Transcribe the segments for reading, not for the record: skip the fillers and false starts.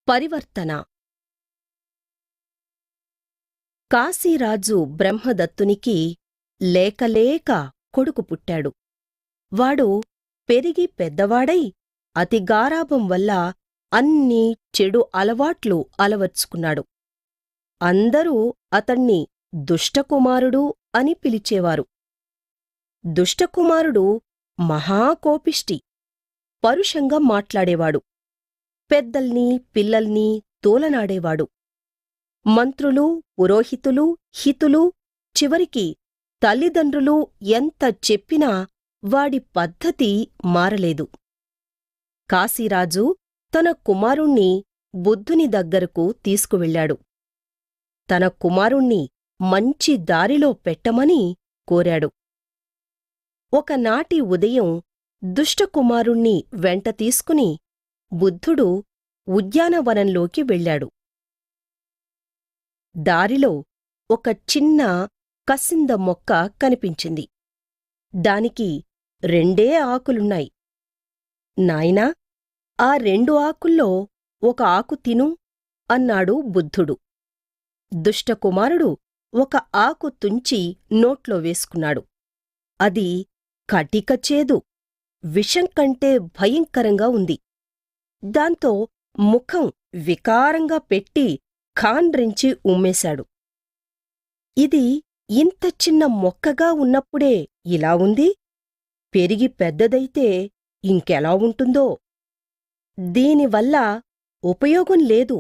పరివర్తన. కాశీరాజు బ్రహ్మదత్తునికి లేకలేక కొడుకు పుట్టాడు. వాడు పెరిగి పెద్దవాడై అతి గారాబం వల్ల అన్ని చెడు అలవాట్లు అలవర్చుకున్నాడు. అందరూ అతణ్ణి దుష్టకుమారుడు అని పిలిచేవారు. దుష్టకుమారుడు మహాకోపిష్టి, పరుషంగా మాట్లాడేవాడు. పెద్దల్ని పిల్లల్ని తోలనాడేవాడు. మంత్రులు, పురోహితులు, హితులు, చివరికి తల్లిదండ్రులు ఎంత చెప్పినా వాడి పద్ధతి మారలేదు. కాశీరాజు తన కుమారుణ్ణి బుద్ధుని దగ్గరకు తీసుకువెళ్ళాడు. తన కుమారుణ్ణి మంచి దారిలో పెట్టమని కోరాడు. ఒకనాటి ఉదయం దుష్టకుమారుణ్ణి వెంట తీసుకుని బుద్ధుడు ఉద్యానవనంలోకి వెళ్ళాడు. దారిలో ఒక చిన్న కసింద మొక్క కనిపించింది. దానికి 2 ఆకులున్నాయి. నాయనా, ఆ 2 ఆకుల్లో ఒక ఆకు తిను అన్నాడు బుద్ధుడు. దుష్టకుమారుడు ఒక ఆకు తుంచి నోట్లో వేసుకున్నాడు. అది కటికచేదు, విషం కంటే భయంకరంగా ఉంది. దాంతో ముఖం వికారంగా పెట్టి ఖాండ్రించి ఉమ్మేశాడు. ఇది ఇంత చిన్న మొక్కగా ఉన్నప్పుడే ఇలా ఉంది, పెరిగి పెద్దదైతే ఇంకెలా ఉంటుందో, దీనివల్ల ఉపయోగం లేదు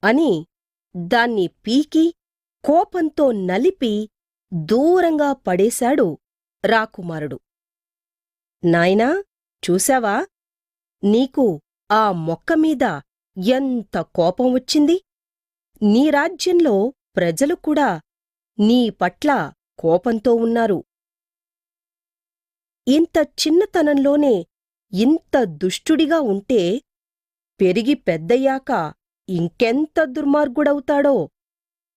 అని దాన్ని పీకి కోపంతో నలిపి దూరంగా పడేశాడు రాకుమారుడు. నాయనా, చూశావా, నీకు ఆ మొక్కమీద ఎంత కోపం వచ్చింది? నీ రాజ్యంలో ప్రజలు కూడా నీ పట్ల కోపంతో ఉన్నారు. ఇంత చిన్నతనంలోనే ఇంత దుష్టుడిగా ఉంటే పెరిగి పెద్దయ్యాక ఇంకెంత దుర్మార్గుడవుతాడో.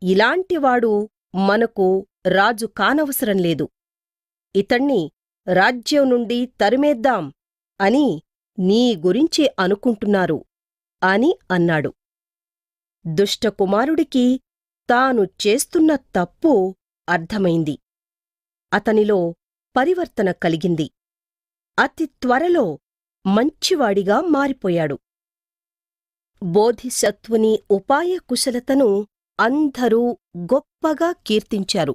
ఇలాంటివాడు మనకు రాజు కానవసరం లేదు. ఇతణ్ణి రాజ్యం నుండి తరిమేద్దాం అని నీ గురించి అనుకుంటున్నారు అని అన్నాడు. దుష్టకుమారుడికి తాను చేస్తున్న తప్పు అర్థమైంది. అతనిలో పరివర్తన కలిగింది. అతి త్వరలో మంచివాడిగా మారిపోయాడు. బోధిసత్వుని ఉపాయ కుశలతను అందరూ గొప్పగా కీర్తించారు.